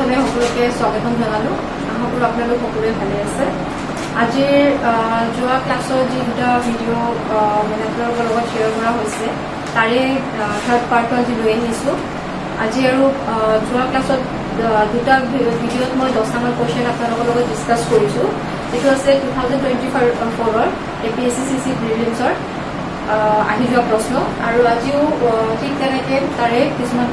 প্ৰথমে সকলোকে স্বাগতম জনালোঁ। আশা কৰোঁ আপোনালোক সকলোৱে ভালে আছে। আজিৰ যোৱা ক্লাছৰ যি দুটা ভিডিঅ' মানে আপোনালোকৰ লগত শ্বেয়াৰ কৰা হৈছে তাৰে থাৰ্ড পাৰ্টটো আজি লৈ আহিছোঁ। আজি আৰু যোৱা ক্লাছত দুটা ভিডিঅ'ত মই 10টামান কুৱেশ্যন আপোনালোকৰ লগত ডিছকাছ কৰিছোঁ। এইটো আছে 2024ৰ APSC প্ৰিলিমছৰ আহি যোৱা প্ৰশ্ন, আৰু আজিও ঠিক তেনেকৈ তাৰে কিছুমান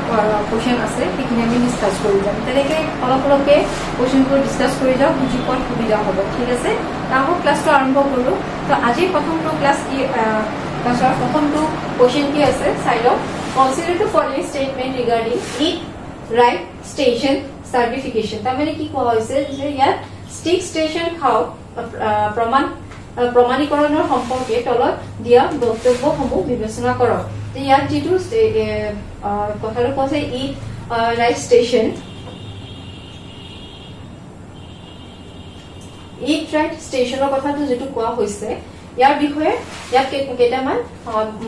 কুৱেশ্যন আছে, সেইখিনি আমি ডিছকাছ কৰি যাম। তেনেকৈ অলপ অলপকৈ কুৱেশ্যনবোৰ ডিছকাছ কৰি যাওঁ, বুজি পোৱাত সুবিধা হ'ব। ঠিক আছে, আহক ক্লাছটো আৰম্ভ কৰোঁ। তো আজিৰ প্ৰথমটো ক্লাছৰ প্ৰথমটো কুৱেশ্যন কি আছে চাই লওক। Consider to following statement regarding eat right station certification. তাৰমানে কি কোৱা হৈছে যে ইয়াত ষ্টিক ষ্টেচন খাওক প্ৰমাণীকৰণৰ সম্পৰ্কে তলত দিয়া বক্তব্যসমূহ বিবেচনা কৰক। ইয়াত যিটো কথাটো কৈছে it right station, eat right ষ্টেচনৰ কথাটো যিটো কোৱা হৈছে ইয়াৰ বিষয়ে ইয়াত কেইটামান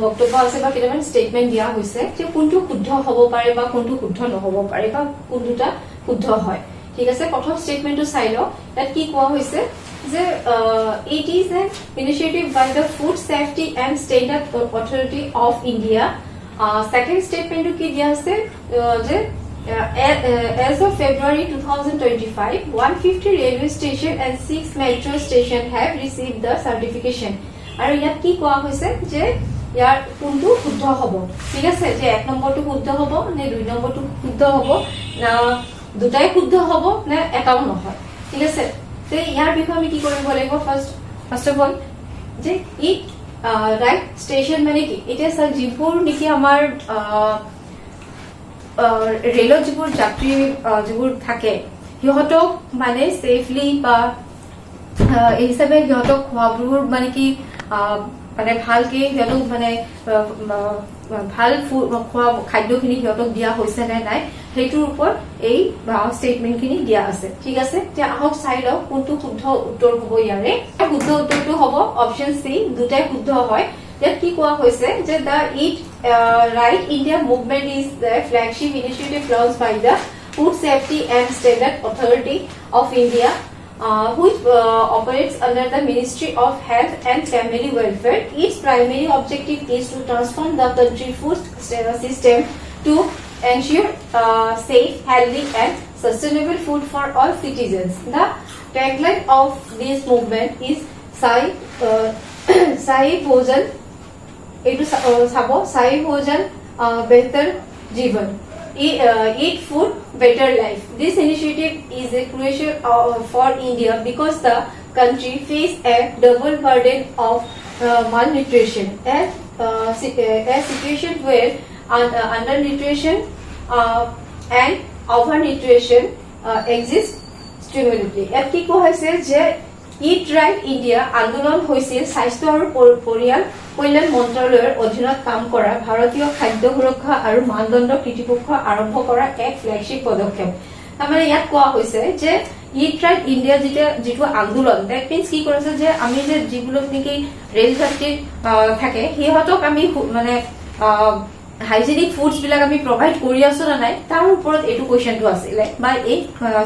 বক্তব্য আছে বা কেইটামান ষ্টেটমেণ্ট দিয়া হৈছে যে কোনটো শুদ্ধ হ'ব পাৰে বা কোনটো শুদ্ধ নহ'ব পাৰে বা কোনটোটা শুদ্ধ হয়। ঠিক আছে, প্ৰথম ষ্টেটমেণ্টটো চাই লওক। ইয়াত কি কোৱা হৈছে যে it is an initiative by the Food Safety and Standard Authority of India. Second statement কি দিয়া আছে যে as of February 2025 150 railway station and 6 metro station have received the certification. আৰু ইয়াত কি কোৱা হৈছে যে ইয়াৰ কোনটো শুদ্ধ হ'ব। ঠিক আছে, যে 1 নম্বৰটো শুদ্ধ হ'ব নে 2 নম্বৰটো শুদ্ধ হ'ব না দুটাই শুদ্ধ হ'ব নে এটাও নহয়। ঠিক আছে, তো ইয়াৰ বিষয়ে আমি কি কৰিব লাগিব। ফাৰ্ষ্ট অফ অল যে ইট ৰাইট ষ্টেচন মানে কি। এতিয়া চাওক, যিবোৰ নেকি আমাৰ ৰেলত যিবোৰ যাত্ৰী যিবোৰ থাকে সিহঁতক মানে ছেফলি বা এই হিচাপে সিহঁতক খোৱাবোৰ মানে কি মানে ভালকে সিহঁতক মানে ভাল খোৱা খাদ্যখিনি সিহঁতক দিয়া হৈছে নে নাই সেইটোৰ ওপৰত এই ষ্টেটমেণ্টখিনি দিয়া আছে। ঠিক আছে, এতিয়া আহক চাই লওক কোনটো শুদ্ধ উত্তৰ হ'ব। ইয়াৰে শুদ্ধ উত্তৰটো হ'ব অপশ্যন চি, দুটাই শুদ্ধ হয়। ইয়াত কি কোৱা হৈছে যে the eat right India movement is the flagship initiative launch by the food safety and standard authority of India which operates under the Ministry of Health and Family Welfare. Its primary objective is to transform the country food system to ensure safe, healthy and sustainable food for all citizens. The tagline of this movement is Sai Bhojan Behtar Jeevan. Eat food, better life. This initiative is a crucial for India because the country faces a double burden of malnutrition, a situation where undernutrition and overnutrition exists cumulatively. ইয়াত কি কোৱা হৈছে যে it right India আন্দোলন হৈছিল স্বাস্থ্য আৰু পৰিয়াল কল্যাণ মন্ত্ৰালয়ৰ অধীনত কাম কৰা ভাৰতীয় খাদ্য সুৰক্ষা আৰু মানদণ্ড কৰ্তৃপক্ষ আৰম্ভ কৰা এক ফ্লেগশ্বিপ পদক্ষেপ। তাৰমানে ইয়াত কোৱা হৈছে যে ইট ৰাইট ইণ্ডিয়া যিটো আন্দোলন, ডেট মিনছ কি কৰিছে যে আমি যে যিবোৰ নেকি ৰেল যাত্ৰী থাকে সিহঁতক আমি মানে হাইজেনিক ফুডছ বিলাক আমি প্ৰভাইড কৰি আছো নে নাই তাৰ ওপৰত এইটো কুৱেশ্যনটো আছিলে বা এই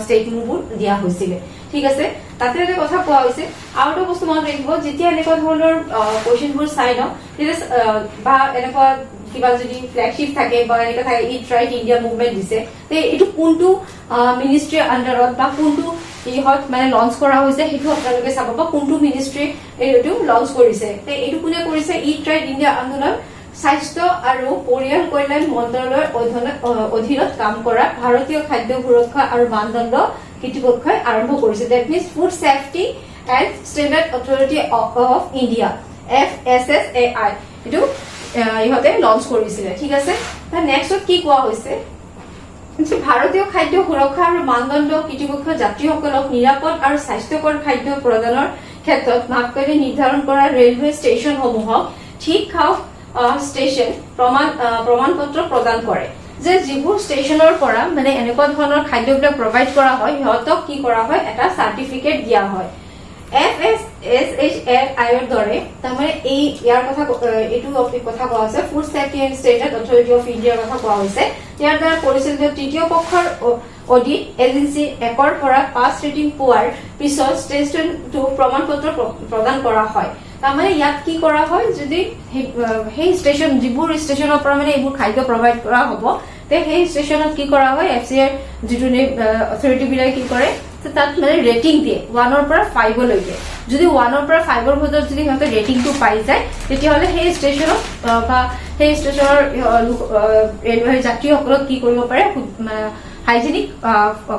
ষ্টেটমেণ্টবোৰ দিয়া হৈছিলে। ঠিক আছে, তাতে এটা কথা কোৱা হৈছে আৰু এটা বস্তু মনত ৰাখিব, যেতিয়া এনেকুৱা ধৰণৰ কুৱেশ্যনবোৰ চাই ন বা এনেকুৱা কিবা যদি ফ্লেগশ্বিপ থাকে বা এনেকুৱা থাকে ইট ৰাইট ইণ্ডিয়া মুভমেণ্ট দিছে, এইটো কোনটো মিনিষ্ট্ৰীৰ আণ্ডাৰত বা কোনটো ইহঁত মানে লঞ্চ কৰা হৈছে সেইটো আপোনালোকে চাব, বা কোনটো মিনিষ্ট্ৰী এইটো লঞ্চ কৰিছে। এইটো কোনে কৰিছে? ইট ৰাইট ইণ্ডিয়া আন্দোলন স্বাস্থ্য আৰু পৰিয়াল কল্যাণ মন্ত্ৰালয়ৰ অধীনত কাম কৰা ভাৰতীয় খাদ্য সুৰক্ষা আৰু মানদণ্ড কৰ্তৃপক্ষই আৰম্ভ কৰিছে। That means food safety and standard authority of India FSSAI এইটো ইহঁতে লঞ্চ কৰিছিলে। ঠিক আছে, নেক্সটত কি কোৱা হৈছে ভাৰতীয় খাদ্য সুৰক্ষা আৰু মানদণ্ড কৰ্তৃপক্ষ যাত্ৰীসকলক নিৰাপদ আৰু স্বাস্থ্যকৰ খাদ্য প্ৰদানৰ ক্ষেত্ৰত মাপকাঠি নিৰ্ধাৰণ কৰা ৰেলৱে ষ্টেচনসমূহক ঠিক খাওক ষ্টেচন প্ৰমাণপত্ৰ প্ৰদান কৰে। যে যিবোৰ ষ্টেচনৰ পৰা মানে এনেকুৱা ধৰণৰ খাদ্যবিলাক প্ৰভাইড কৰা হয় সিহঁতক কি কৰা হয়, এটা চাৰ্টিফিকেট দিয়া হয়। FSSAI ৰ দৰে তাৰমানে ইয়াৰ এইটো কথা কোৱা হৈছে food safety and standard authority of ইণ্ডিয়াৰ কথা কোৱা হৈছে। ইয়াৰ দ্বাৰা পৰিচালিত তৃতীয় পক্ষৰ অডিট এজেন্সি 1ৰ পৰা 5 ৰেটিং পোৱাৰ পিছত ষ্টেচন 2 প্ৰমাণপত্ৰ প্ৰদান কৰা হয় তাৰমানে ইয়াত কি কৰা হয় যদি সেই ষ্টেচন যিবোৰ ষ্টেচনৰ পৰা মানে এইবোৰ খাদ্য প্ৰভাইড কৰা হ'ব তে সেই ষ্টেচনত কি কৰা হয় এফচিআই যিটো অথৰিটি বিলাক কি কৰে তাত মানে ৰেটিং দিয়ে 1ৰ পৰা 5 লৈকে যদি 1ৰ পৰা 5ৰ ভিতৰত যদি সিহঁতে ৰেটিংটো পাই যায় তেতিয়াহ'লে সেই ষ্টেচনত বা সেই ষ্টেচনৰ ৰেলৱে যাত্ৰীসকলক কি কৰিব পাৰে হাইজেনিক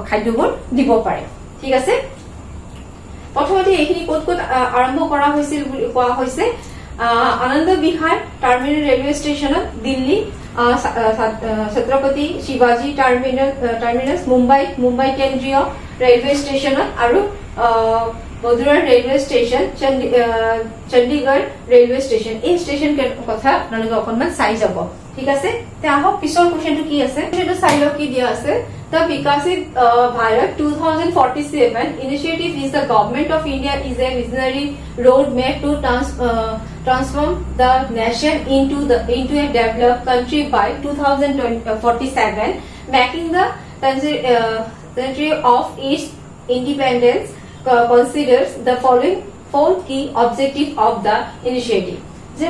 খাদ্যবোৰ দিব পাৰে ঠিক আছে প্ৰথমতে এইখিনি ক'ত ক'ত আৰম্ভ কৰা হৈছিল বুলি কোৱা হৈছে আনন্দ বিহাৰ টাৰ্মিনেল ৰেলৱে ষ্টেচনত দিল্লী ছত্ৰপতি শিৱাজী টাৰ্মিনাছ মুম্বাই কেন্দ্ৰীয় ৰেলৱে ষ্টেচনত আৰু Madhura railway station Chandigarh railway station এই ষ্টেচন কথা আপোনালোকে অকণমান চাই যাব ঠিক আছে তে আহক পিছৰ কুৱেশ্যনটো কি আছে সেইটো চাই লওক কি দিয়া আছে The Vikasit Bharat 2047 initiative is the government of India is a visionary roadmap to transform the nation into a developed country by 2047, making the country of its independence considers the following 4 key objectives of the initiative. যে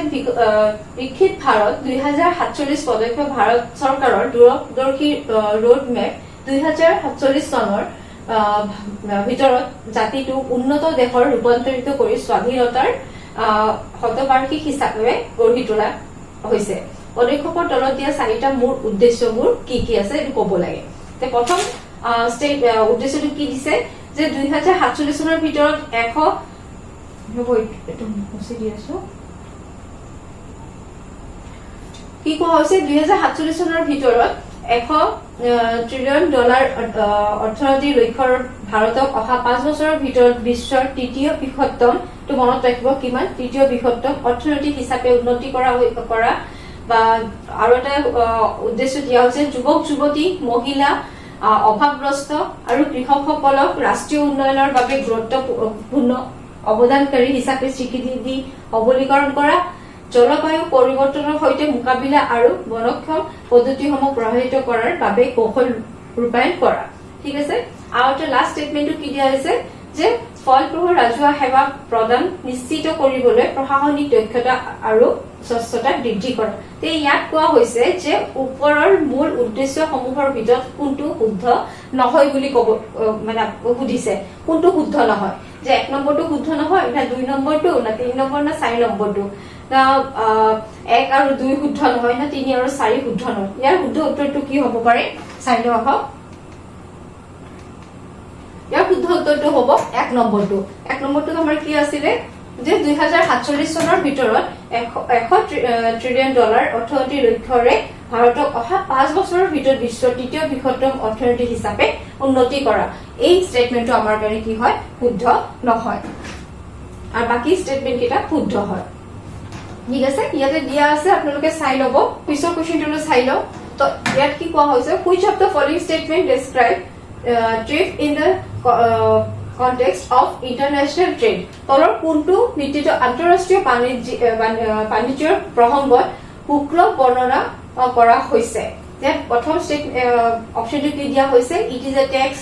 বিকশিত ভাৰত 2047 পদক্ষেপ ভাৰত চৰকাৰৰ দূৰদৰ্শী road map 2047 চনৰ ভিতৰত জাতিটোক উন্নত দেশৰ ৰূপান্তৰিত কৰি স্বাধীনতাৰ শতবাৰ্ষিক হিচাপে গঢ়ি তোলা হৈছে পদক্ষেপৰ তলত দিয়া 4টা মূল উদ্দেশ্যবোৰ কি কি আছে এইটো ক'ব লাগে তে প্ৰথম উদ্দেশ্যটো কি দিছে যে 2047 চনৰ ভিতৰত 100 কি কোৱা হৈছে 2047 চনৰ ভিতৰত $100 ট্ৰিলিয়ন অৰ্থনৈতিক লক্ষ্যৰ ভাৰতক অহা 5 বছৰৰ ভিতৰত বিশ্বৰ তৃতীয় বৃহত্তম তো মনত ৰাখিব কিমান তৃতীয় বৃহত্তম অৰ্থনৈতিক হিচাপে উন্নতি কৰা বা আৰু এটা উদ্দেশ্য দিয়া হৈছে যুৱক যুৱতী মহিলা অভাৱগ্ৰস্ত আৰু কৃষকসকলক ৰাষ্ট্ৰীয় উন্নয়নৰ বাবে গুৰুত্বপূৰ্ণ অৱদানকাৰী হিচাপে স্বীকৃতি দি সবলীকৰণ কৰা জলবায়ু পৰিৱৰ্তনৰ সৈতে মোকাবিলা আৰু বনক্ষম পদ্ধতিসমূহ প্ৰভাৱিত কৰাৰ বাবে কৌশল ৰূপায়ণ কৰা ঠিক আছে আৰু এটা লাষ্ট ষ্টেটমেন্টটো কি দিয়া হৈছে যে ফলপ্ৰসূ ৰাজহুৱা সেৱা প্ৰদান নিশ্চিত কৰিবলৈ প্ৰশাসনিক দক্ষতা আৰু স্বচ্ছতা বৃদ্ধি কৰা তে ইয়াত কোৱা হৈছে যে ওপৰৰ মূল উদ্দেশ্যসমূহৰ ভিতৰত কোনটো শুদ্ধ নহয় বুলি ক'ব মানে সুধিছে কোনটো শুদ্ধ নহয় যে 1 নম্বৰটো শুদ্ধ নহয় না 2 নম্বৰটো না 3 নম্বৰ না 4 নম্বৰটো না 1 আৰু 2 শুদ্ধ নহয় না 3 আৰু 4 শুদ্ধ নহয় ইয়াৰ শুদ্ধ উত্তৰটো কি হ'ব পাৰে চাই লওঁ আহক ইয়াৰ শুদ্ধ উত্তৰটো হ'ব 1 নম্বৰটো আমাৰ কি আছিল যে 2047 চনৰ ভিতৰত $100 ট্ৰিলিয়ন অৰ্থনৈতিক লক্ষ্যৰে ভাৰতক অহা 5 বছৰৰ ভিতৰত বিশ্বৰ তৃতীয় বৃহত্তম অৰ্থনীতি হিচাপে উন্নতি কৰা এই ষ্টেটমেন্টটো আমাৰ কাৰণে কি হয় শুদ্ধ নহয় আৰু বাকি ষ্টেটমেন্ট কেইটা শুদ্ধ হয় ঠিক আছে ইয়াতে দিয়া আছে আপোনালোকে চাই লব পিছৰ কোৱেশ্চনটো চাই লও তো ইয়াত কি কোৱা হৈছে which of the following statement describe trade in the context of international trade তলৰ কোনটো ভিত্তিত আন্তঃৰাষ্ট্ৰীয় বাণিজ্যৰ প্ৰসংগত শুক্ল বৰ্ণনা কৰা হৈছে যে প্ৰথম অপচনটো কি দিয়া হৈছে it is a tax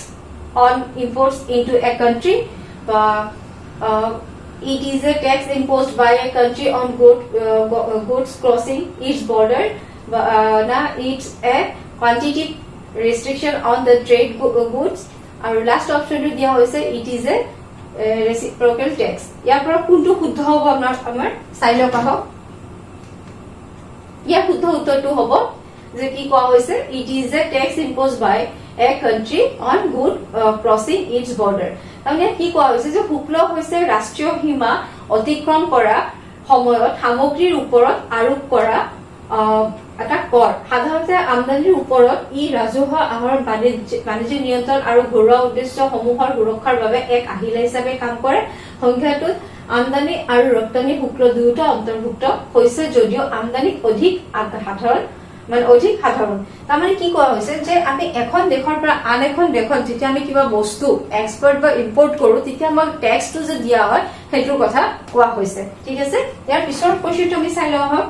on imports into a country it is a tax imposed by a country on goods crossing its border it's a quantitative restriction on the trade goods আৰু লাষ্ট অপচনটো দিয়া হৈছে it is a reciprocal tax ইয়াৰ পৰা কোনটো শুদ্ধ হ'ব আমাৰ চাই লওক আহক ইয়াৰ শুদ্ধ উত্তৰটো হ'ব যে কি কোৱা হৈছে it is a tax imposed by a country on good crossing its border তাৰমানে কি কোৱা হৈছে যে শুক্ল হৈছে ৰাষ্ট্ৰীয় সীমা অতিক্ৰম কৰা সময়ত সামগ্ৰীৰ ওপৰত আৰোপ কৰা এটা কৰ সাধাৰণতে আমদানিৰ ওপৰত ই ৰাজহুৱা আহৰণ বাণিজ্য নিয়ন্ত্ৰণ আৰু ঘৰুৱা উদ্দেশ্যসমূহৰ সুৰক্ষাৰ বাবে এক আহিলা হিচাপে কাম কৰে সংখ্যাটোত আমদানি আৰু ৰপ্তানি শুক্ল দুয়োটা অন্তৰ্ভুক্ত হৈছে যদিও আমদানি অধিক সাধাৰণ তাৰমানে কি কোৱা হৈছে যে আমি এখন দেশৰ পৰা আন এখন দেশত যেতিয়া আমি কিবা বস্তু এক্সপৰ্ট বা ইম্পৰ্ট কৰো তেতিয়া আমাক টেক্সটো যে দিয়া হয় সেইটোৰ কথা কোৱা হৈছে ঠিক আছে ইয়াৰ পিছৰ কোৱেশ্চনটো আমি চাই লওঁ আহক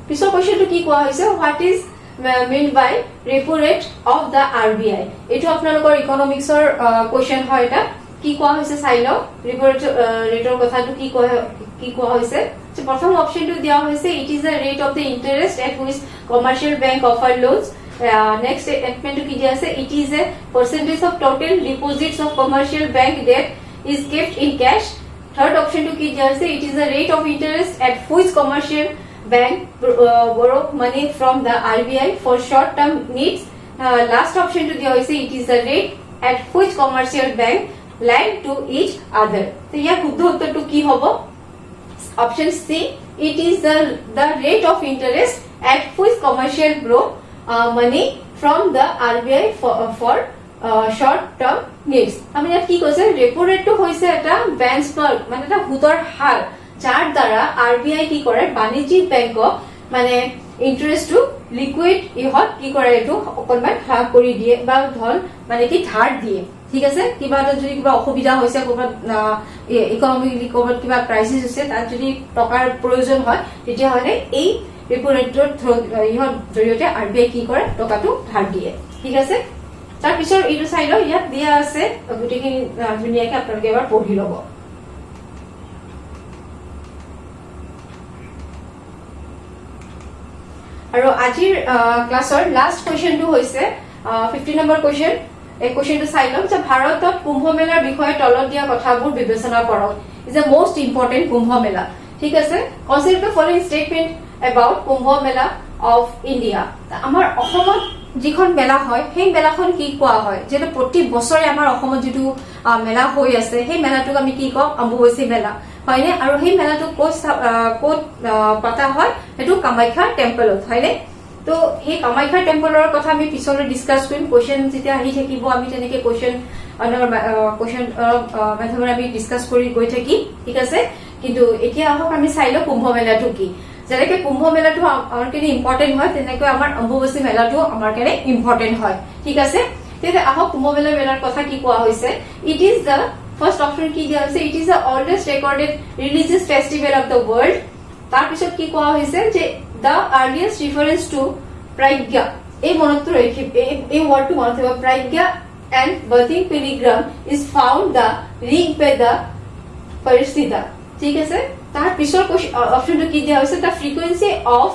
পিছৰ কোৱেশ্চনটো কি কোৱা হৈছে what is meant by repo rate of the RBI? এটো আপোনালোকৰ ইকনমিক্সৰ কোৱেশ্চন হয় এটা কি কোৱা হৈছে চাই লও repo ৰেটৰ কথাটো কি কোৱা হৈছে যে প্ৰথম অপচনটো দিয়া হৈছে it is the rate of the interest at which commercial bank offer loans. Next statement to ki diya ase it is a percentage of total deposits of commercial bank that is kept in cash. Third option to ki diya ase it is the rate of interest at which commercial bank borrow money from the RBI for short term needs. Last option to diya hoise it is the rate at which commercial bank lend to each other. So ya শুদ্ধ উত্তৰটো কি হ'ব option C it is the rate of interest at which commercial borrow money from the RBI for short term needs. আমি ইয়াত কি কৈছে repo ৰেটটো হৈছে এটা বেঞ্চমাৰ্ক মানে এটা সুদৰ হাৰ যাৰ দ্বাৰা RBI কি কৰে বাণিজ্যিক বেংকক মানে ইন্টাৰেষ্টটো লিকুইড ইহত কি কৰে এটো অকনমান হ্ৰাস কৰি দিয়ে বা ধন মানে কি ধাৰ দিয়ে ঠিক আছে কিবা এটা যদি কিবা অসুবিধা হৈছে ক'ৰবাত ইকনমিকলি ক'ৰবাত কিবা ক্ৰাইসিস হৈছে তাত যদি টকাৰ প্ৰয়োজন হয় তেতিয়া হলে এই ৰেপো ৰেটৰ ইহত জৰিয়তে RBI কি কৰে টকাটো ধাৰ দিয়ে ঠিক আছে তাৰ পিছৰ ইটো চাই লও ইয়াত দিয়া আছে গুটেখিনি ধুনিয়াকে আপোনালোকে এবাৰ পঢ়ি ল'ব আৰু আজিৰ ক্লাছৰ লাষ্ট কোৱেশ্চনটো হৈছে 50 নম্বৰ কোৱেশ্চন এই কোৱেশ্চনটো চাই লওক যে ভাৰতত কুম্ভ মেলাৰ বিষয়ে তলত দিয়া কথাবোৰ বিবেচনা কৰক ইজ এ মোস্ট ইম্পৰ্টেন্ট কুম্ভ মেলা ঠিক আছে consider the following statement about Kumbh Mela of India আমাৰ অসমত যিখন মেলা হয় সেই মেলাখন কি কোৱা হয় যেটা প্ৰতি বছৰে আমাৰ অসমত যেটো মেলা হৈ আছে সেই মেলাটোক আমি কি কওঁ অম্বুবাচী মেলা হয়নে আৰু সেই মেলাটো কোত পাতা হয় এটো কামাখ্যা টেম্পলত হয়নে তো সেই কামাখ্যা টেম্পলৰ কথা আমি পিছলৈ ডিসকাস কৰিম কোৱেশ্চন যেতিয়া আহি থাকিব আমি তেনেকে কোৱেশ্চন মাধ্যমেৰে আমি ডিসকাস কৰি গৈ থাকি ঠিক আছে কিন্তু এতিয়া আহক আমি চাই লও কুম্ভ মেলাটো কি যেনেকে কুম্ভ মেলাটো আমাৰ কাৰণে ইম্পৰ্টেন্ট হয় তেনেকৈ আমাৰ অম্বুবাচী মেলাটো আমাৰ কাৰণে ইম্পৰ্টেন্ট হয় ঠিক আছে তেতিয়া আহক কুম্ভ মেলাৰ কথা কি কোৱা হৈছে it is the first option কি দিয়া হৈছে it is the oldest recorded religious festival of the world তাৰ পিছত কি কোৱা হৈছে যে the earliest reference to pragya এই মনটো ৰাখিব এই ওয়াৰ্ডটো মনত ৰাখিব pragya and birthing pilgrim is found the rig veda paristhita ঠিক আছে তাৰ পিছৰ অপচনটো কি দিয়া হৈছে the frequency of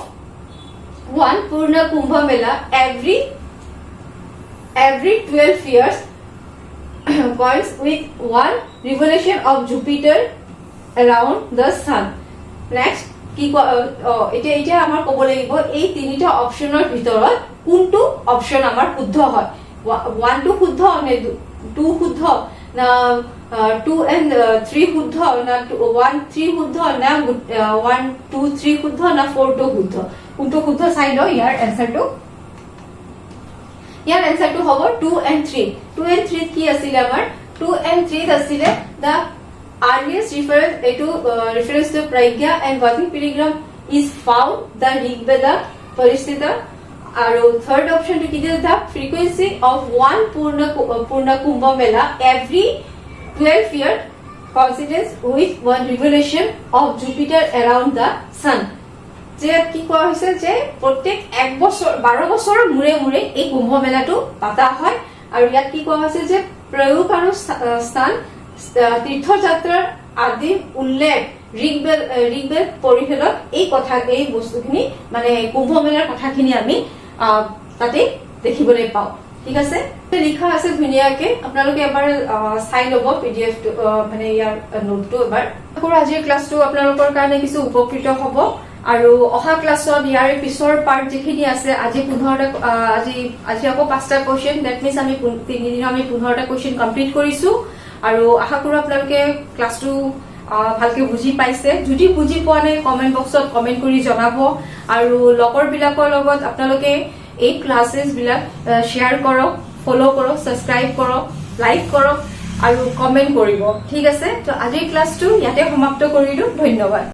one purna kumbh mela every 12 years coincides with one revolution of Jupiter around the sun. Next কি এতিয়া আমাৰ ক'ব লাগিব এই তিনিটা অপচনৰ ভিতৰত কোনটো অপচন আমাৰ শুদ্ধ হয় 1 2 শুদ্ধ নে 2 শুদ্ধ না 2 and 3 শুদ্ধ না 1 3 শুদ্ধ না 1 2 3 শুদ্ধ না 4 2 শুদ্ধ কোনটো শুদ্ধ চাই লও ইয়াৰ এনসারটো হ'ব 2 and 3 2 and 3 কি আছিল আমাৰ 2 and 3 আছিল দা earliest reference to pragya and birthing pilgrim is found the rig veda paristhita aru third option to kidde the frequency of one purna kumbh mela every 12 year coincides with one revolution of Jupiter around the sun যে কি কোৱা হৈছে যে প্ৰত্যেক 1 বছৰ 12 বছৰৰ মুৰে মুৰে এই কুম্ভ মেলাটো পাতা হয় আৰু ইয়াত কি কোৱা হৈছে যে প্ৰয়োগ আৰু স্থান তীৰ্থযাত্ৰাৰ আদি উল্লেখ ঋগবেদ পৰিষদত এই কথা এই বস্তুখিনি মানে কুম্ভ মেলাৰ কথাখিনি আমি তাতে দেখিবলৈ পাওঁ ঠিক আছে লিখা আছে ধুনিয়াকে আপোনালোকে এবাৰ চাই ল'ব পিডিএফ টো মানে ইয়াৰ নোটটো এবাৰ আৰু আজিৰ ক্লাছটো আপোনালোকৰ কাৰণে কিছু উপকৃত হ'ব আৰু অহা ক্লাছত ইয়াৰ পিছৰ পাৰ্ট যিখিনি আছে আজি 15টা আজি আকৌ 5টা কোৱেশ্চন দ্যাট মিন্স আমি 3 দিন আমি 15টা কোৱেশ্চন কমপ্লিট কৰিছো আৰু আশা কৰো আপোনালোকে ক্লাছটো ভালকে বুজি পাইছে যদি বুজি পোৱা নাই কমেন্ট বক্সত কমেন্ট কৰি জনাব আৰু লগৰ বিলাকৰ লগত আপোনালোকে এই ক্লাसेस বিলাক শেয়াৰ কৰক ফলো কৰক সাবস্ক্ৰাইব কৰক লাইক কৰক আৰু কমেন্ট কৰিব ঠিক আছে তো আজিৰ ক্লাছটো ইয়াতে সমাপ্ত কৰিলো ধন্যবাদ